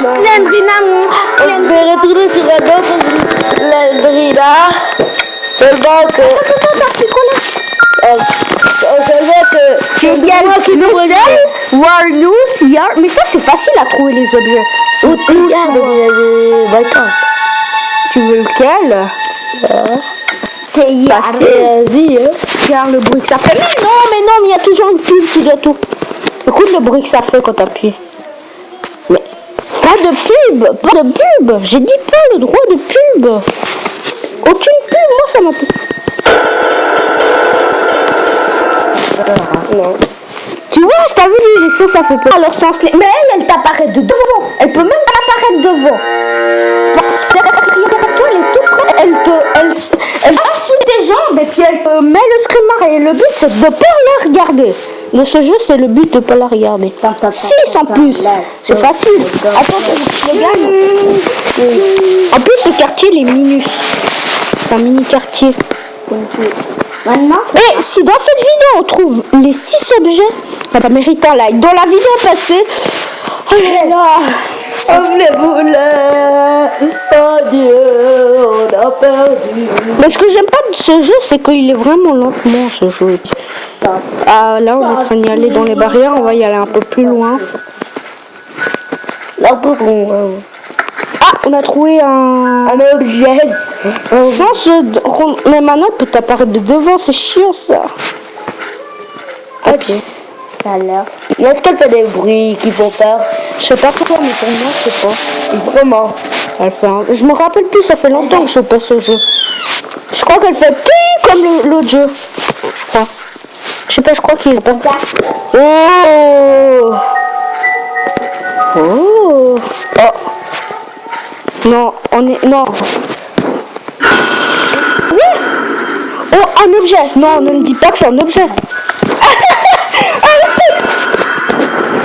Slendrina. On peut retourner sur un autre Slendrina. Seulement que... Seulement que... Il y a le Warloose, Yard. Mais ça, c'est facile à trouver les objets. Regarde, il y a des Minecraft. Tu veux lequel? Vas-y, hein. Regarde le bruit que ça fait. Mais non, mais il y a toujours une pub qui doit tout. Écoute le bruit que ça fait quand t'appuies. Mais pas de pub, pas de pub. J'ai dit pas le droit de pub. Aucune pub, moi ça m'a plu. Non. Tu vois, je t'avais dit, les sauces ça fait peur. Alors sans slip. Mais elle t'apparaît de devant. Elle peut même pas apparaître devant. Parce que toi, elle est toute près. Elle assis tes jambes et puis elle te met le screamer. Et le but c'est de pas la regarder. De ce jeu, c'est le but de pas la regarder. 6 en plus. C'est facile. Attends, je le gagne. En plus, le quartier, il est minus. C'est un mini quartier. Maintenant, et si dans cette vidéo on trouve les 6 objets, ça va mériter un like. Dans la vidéo passée, oh là là, oh Dieu, on a perdu. mais ce que j'aime pas de ce jeu, c'est qu'il est vraiment lentement ce jeu. Ah là, on est en train d'y aller dans les barrières, on va y aller un peu plus loin. Un peu bon. Ah, on a trouvé un objet. Sans ce... Mais maintenant, peut apparaître de devant, c'est chiant ça. Ok. Alors. Est-ce qu'elle fait des bruits qui font peur? Je sais pas pourquoi, mais pour moi, je sais pas. Vraiment. Elle fait un... Je me rappelle plus, ça fait longtemps que je passe ce jeu. Je crois qu'elle fait petit comme l'autre jeu. Je crois. Je sais pas, je crois qu'il est pas. Oh. Oh. Oh. Non, on est... Non. Oui. Oh, un objet. Non, ne me dis pas que c'est un objet.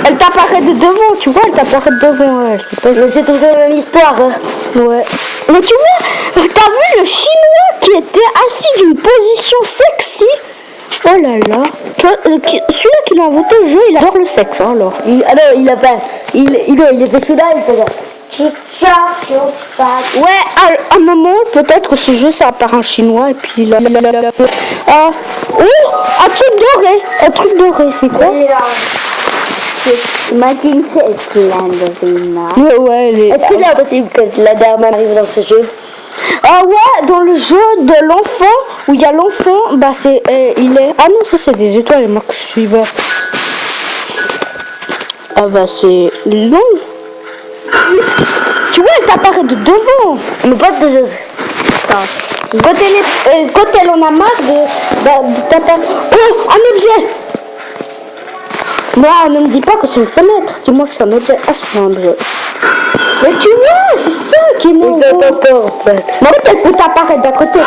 Elle t'apparaît de devant, tu vois, elle t'apparaît de devant. Elle, mais c'est toujours l'histoire. Hein. Ouais. Mais tu vois, t'as vu le chinois qui était assis d'une position sexy? Oh là là. Celui-là qui l'a inventé le jeu, il adore le sexe, hein, alors. Il a pas. Il était celui-là, il faisait. Ouais, à un moment, peut-être ce jeu, ça apparaît un chinois, et puis il a fait... Oh, un truc doré. Un truc doré, c'est quoi? Imagine c'est Slendrina. Ouais, est-ce qu'il est possible que Slenderman arrive dans ce jeu? Ah ouais, dans le jeu de l'enfant, où il y a l'enfant, bah c'est... il est... Ah non, ça c'est des étoiles, moi que je suis vert. Ah bah c'est long. Tu vois, elle t'apparaît de devant. Mais pas de jeu. Quand elle en a marre de t'apparaître... Oh, un objet. Non, ne me dis pas que c'est une fenêtre. Dis-moi que c'est un objet. Ah, c'est un objet. Mais tu vois, c'est ça qui est mon... Il fait pas peur, en fait. Mais en fait, elle peut t'apparaître d'à côté.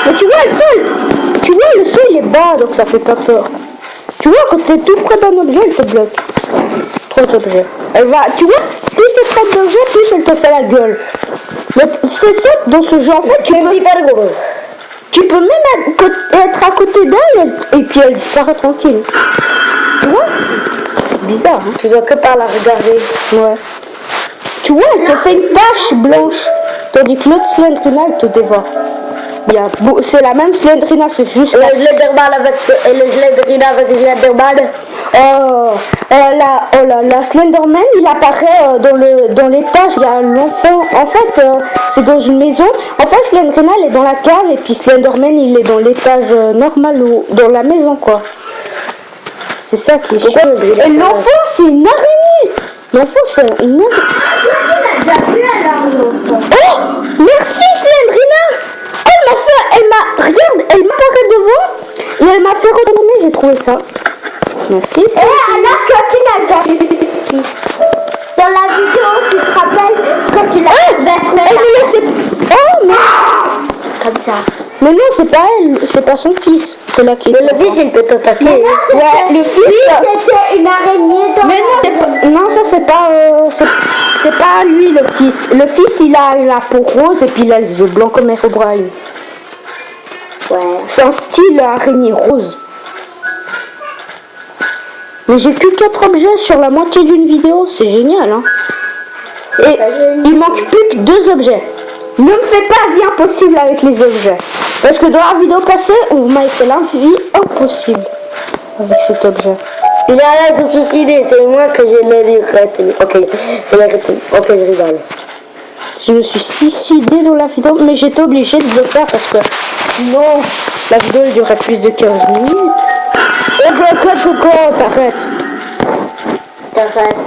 Mais tu vois, le sol, il est bas, donc ça fait pas peur. Tu vois, quand t'es tout près d'un objet, elle te bloque. Trop d'objets. Elle va, tu vois, plus c'est près d'objet, plus elle te fait la gueule. Mais c'est ça, dans ce jeu, en fait, tu peux même être à côté d'elle, et puis elle disparaît tranquille. Tu vois? Bizarre, hein? Tu dois que par la regarder. Ouais. Tu vois, elle te fait une tache blanche. Tandis que l'autre Slendrina, elle te dévore. C'est la même Slendrina, c'est juste... Le Slenderman avec Slenderman. La Slenderman, il apparaît dans l'étage, il y a l'enfant. En fait, c'est dans une maison. En fait, Slendrina, elle est dans la cave, et puis Slenderman, il est dans l'étage normal, ou dans la maison, quoi. C'est ça qui est chiant. Et l'enfant, c'est une araignée. L'enfant, c'est une araignée. Oh, merci Slendrina. Regarde, elle m'apparaît devant et elle m'a fait retourner, j'ai trouvé ça. Merci. Et alors que tu l'as déjà dans la vidéo, tu te rappelles quand tu l'as oh non. Comme ça. Mais non, c'est pas elle, c'est pas son fils. C'est là qui. Mais le fils, il peut t'attaquer. Ouais, le fils. C'était une araignée dans mais non, ça c'est pas. C'est pas lui le fils. Le fils, il a la peau rose et puis il a les yeux blancs comme Herobrine. Ouais. C'est un style araignée rose. Mais j'ai que 4 objets sur la moitié d'une vidéo, c'est génial, hein. Et il manque plus que 2 objets. Ne me fais pas vie impossible avec les objets. Parce que dans la vidéo passée, on m'a fait la vie impossible avec cet objet. Il a l'air de se suicider, c'est moi que je l'ai dit. Ok, je rigole. Je me suis suicidée dans la vidéo, mais j'étais obligée de le faire parce que sinon la vidéo elle durait plus de 15 minutes. T'arrêtes.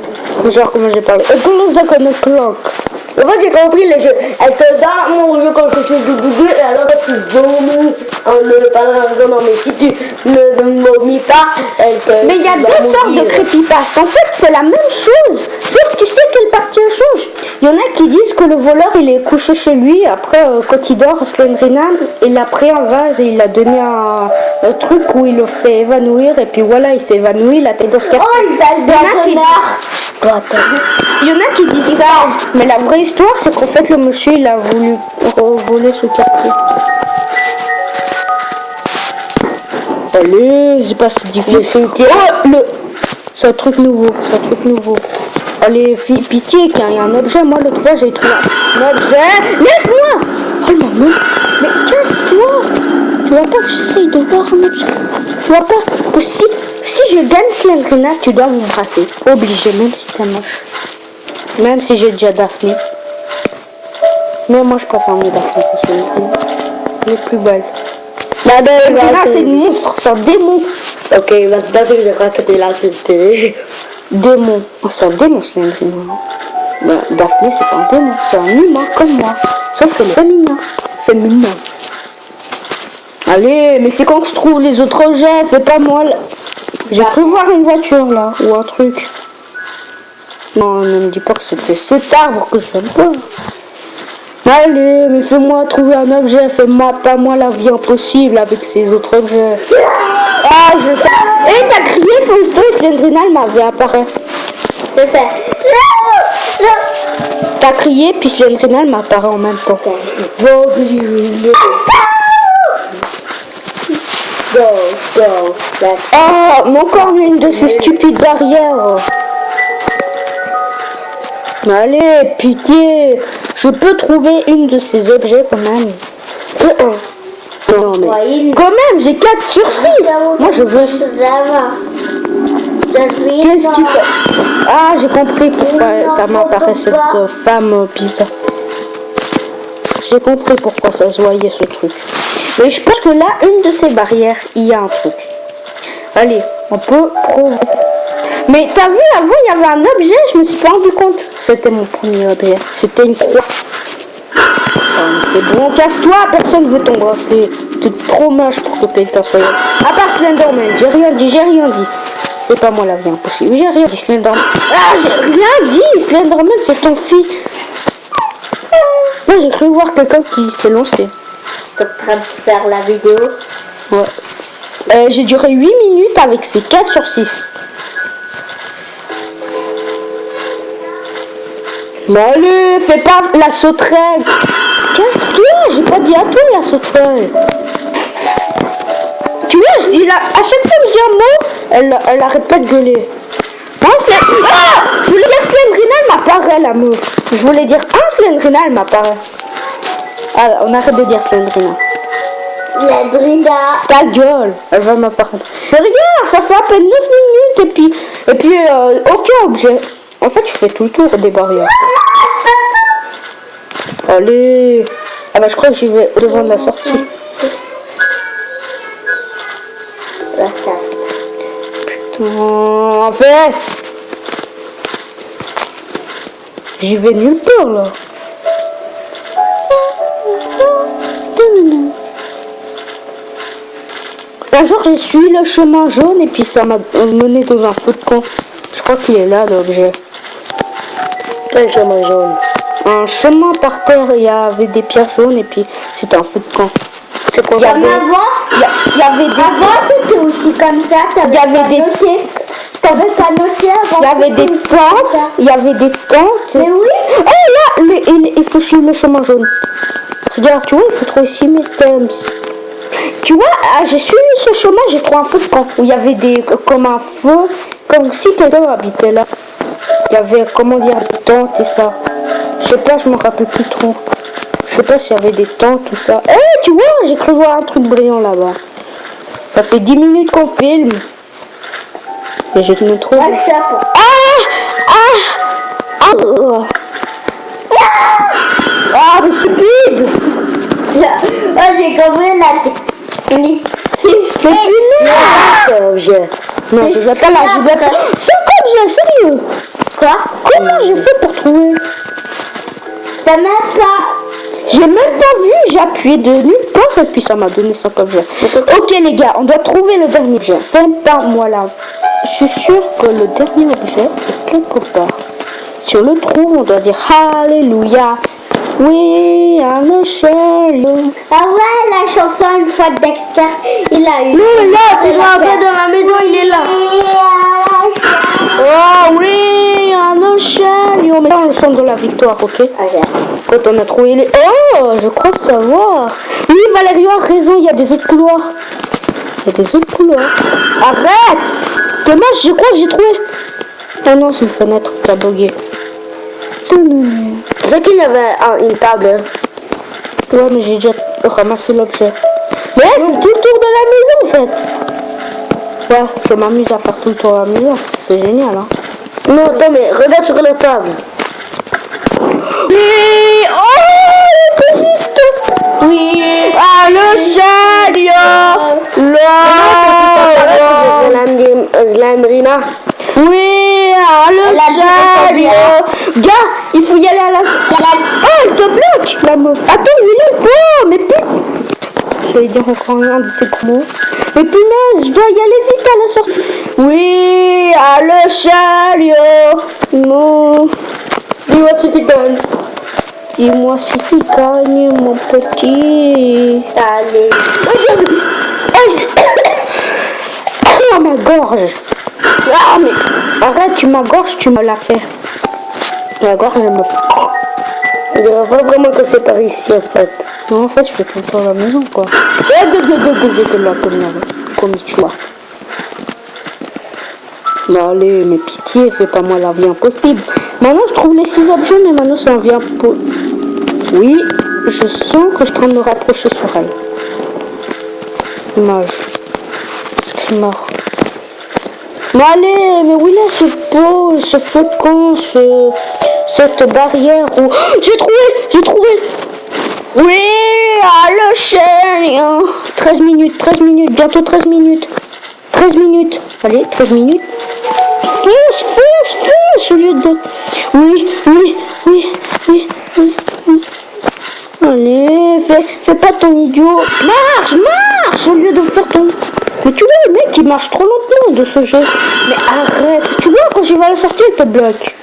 Genre comment j'ai parlé. Et comment ça connaît Clock. En fait, j'ai compris le jeu. Elle te donne mon jeu quelque chose de Google et alors tu vomis en ne parlant. Non, mais si tu ne vomis pas, elle te. Mais il y a 2 sortes de creepypasta. En fait, c'est la même chose. Sauf que tu sais quelle partie elle change. Il y en a qui disent que le voleur il est couché chez lui. Après, quand il dort, Slendrina, il a pris un vase et il a donné un truc où il le fait évanouir. Et puis voilà, il s'est évanoui, la tête dans ce quartier. Oh, il Il y en a qui disent ça, mais la vraie histoire c'est qu'en fait le monsieur il a voulu voler ce quartier. Allez, c'est pas si difficile. Oh, c'est un truc nouveau, Allez, pitié, qu'il y a un objet. Moi l'autre fois j'ai trouvé un objet. Laisse-moi. Oh maman, mais casse-toi. Tu vois pas que j'essaye de voir un objet. Tu vois pas que si je gagne Slendrina, tu dois m'embrasser. Obligé, même si t'es moche. Même si j'ai déjà Daphné. Mais moi je préfère mieux Daphné que Slendrina. Elle est plus belle. Slendrina c'est une monstre, c'est un démon. Ok, maintenant que j'ai raconté la société. Démon. Oh, c'est un démon Slendrina. Bah, Daphné c'est pas un démon, c'est un humain comme moi. Sauf qu'elle est féminin. Allez, mais c'est quand je trouve les autres objets, c'est pas moi. J'ai cru voir une voiture là, ou un truc. Non, ne me dis pas que c'était cet arbre que j'aime pas. Allez, mais fais-moi trouver un objet, fais-moi pas moi la vie impossible avec ces autres objets. Ah, je sais. Et t'as crié Fausto et Slendrina, elle m'a vu apparaître. C'est fait. T'as crié, puis Slendrina, elle m'apparaît en même temps. Oh, mais encore une de ces stupides barrières. Allez, pitié. Je peux trouver une de ces objets quand même. Non, mais quand même, j'ai 4 sur 6. Moi, je veux... Qu'est-ce qui fait? Ah, j'ai compris pourquoi ça m'apparaît cette femme bizarre. J'ai compris pourquoi ça se voyait ce truc. Mais je pense que là, une de ces barrières, il y a un truc. Allez, on peut prouver. Mais t'as vu, avant, il y avait un objet, je me suis pas rendu compte. C'était mon premier objet. C'était une croix. C'est bon, casse-toi, personne veut t'embrasser. T'es trop moche pour que quelqu'un soit là. À part Slenderman, j'ai rien dit. C'est pas moi la vie impossible. J'ai rien dit, Slenderman. Ah, j'ai rien dit, Slenderman, c'est ton fils. Moi, j'ai cru voir quelqu'un qui s'est lancé. T'es en train de faire la vidéo. Ouais. J'ai duré 8 minutes avec ces 4 sur 6. Mais allez, fais pas la sauterelle. Casse-toi, j'ai pas dit à toi la sauterelle. Tu vois, je dis là, à chaque fois que je dis un mot, elle arrête pas de gueuler. Ah, je voulais dire Slendrina, elle m'apparaît la meuf. Je voulais dire Slendrina, elle m'apparaît. Ah, on arrête de dire Slendrina. Slendrina. Ta gueule, elle va m'apparaître. Mais regarde, ça fait à peine 9 minutes et puis aucun objet. En fait, je fais tout le tour des barrières. Allez. Ah bah je crois que j'y vais devant la sortie. Putain, en fait, j'y vais nulle part là. Un jour j'ai suivi le chemin jaune et puis ça m'a mené dans un feu de camp. Je crois qu'il est là l'objet. Quel chemin jaune? Un chemin par terre, il y avait des pierres jaunes et puis c'était un feu de camp. C'est quoi? Il y avait des... Avant c'était aussi comme ça. Il y avait des... T'avais pas noté avant. Il y avait des tentes. Il y avait des tentes. Mais oui. Oh là, il faut suivre le chemin jaune. Regarde, tu vois, il faut trouver 6000 items. Tu vois, j'ai suivi ce chemin, j'ai trouvé un feu de camp où il y avait comme un feu, comme si quelqu'un habitait là. Il y avait, comment dire, des tentes et ça. Je sais pas, je me rappelle plus trop. Je sais pas s'il y avait des tentes, tout ça. Eh, tu vois, j'ai cru voir un truc brillant là-bas. Ça fait 10 minutes qu'on filme. Et j'ai me trouvé. Ah, mais stupide! J'ai compris la technique. Non, je vais pas là, je vais pas. C'est comme j'ai sérieux. Quoi? Comment j'ai fait pour trouver? T'as même pas. J'ai même pas vu, j'ai appuyé de nulle part et puis ça m'a donné ça comme objet. Ok les gars, on doit trouver le dernier objet. C'est pas moi là. Je suis sûre que le dernier objet est quelque part. Si on le trouve, on doit dire Alléluia. Oui, un échelle. Ah ouais, la chanson une fois de Dexter, il a eu. Non, mais là, tu vas entrer dans la maison, il est là. Oh oui, un échelle. Et on met dans le chant de la victoire, ok? Quand on a trouvé les... Oh, je crois savoir. Oui, Valérie a raison, il y a des autres couloirs. Il y a des autres couloirs. Arrête. Dommage, je crois que j'ai trouvé. Ah non, c'est une fenêtre qui a bugué. C'est vrai qu'il y avait une table. Ouais, mais j'ai déjà ramassé l'objet. Mais c'est tout le tour de la maison, en fait. Ouais, je m'amuse à faire tout le tour de la maison. C'est génial, hein. Non, attends, mais regarde sur la table. Oui, oh, c'est juste. Oui, ah, le chariot. Landrina. Oui, ah, le chariot. Gars, il faut y aller à la... Oh, elle te bloque, la meuf. Attends, il est beau, mais putain. Je vais dire encore un de ces mots. Mais punaise, je dois y aller vite à la sortie. Oui, à le chariot. Non. Dis-moi si tu gagnes. Dis-moi si tu gagnes, mon petit. Allez. Oh, ma gorge. Ah, mais arrête, tu m'agorges, tu me l'as fait. La gorge, elle me... On dirait pas vraiment que c'est par ici, en fait. Non, en fait, je fais tout le temps à la maison, quoi. Comme tu vois. Bah, allez, mais pitié, fais pas moi la vie impossible. Maintenant, je trouve les 6 objets, mais maintenant, ça en vient pour... Oui, je sens que je suis en train de me rapprocher sur elle. Dommage. C'est mort. Mais allez, mais où il est ce pot, ce flocon, cette barrière où... J'ai trouvé. Oui, à le chien. 13 minutes, bientôt 13 minutes. 13 minutes. Allez, 13 minutes. Fonce, au lieu de... Oui. Allez, fais pas ton idiot. Marche, au lieu de faire ton... Mais tu vois, le mec, il marche trop lentement de ce jeu. Mais arrête. Tu vois, quand je vais à la sortie, il te bloque.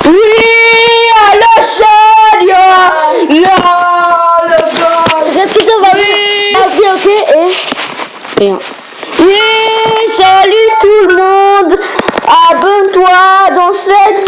Oui, à la charia. Le gars. Est-ce que ça va bien? Ok, et... Rien. Oui, salut tout le monde. Abonne-toi dans cette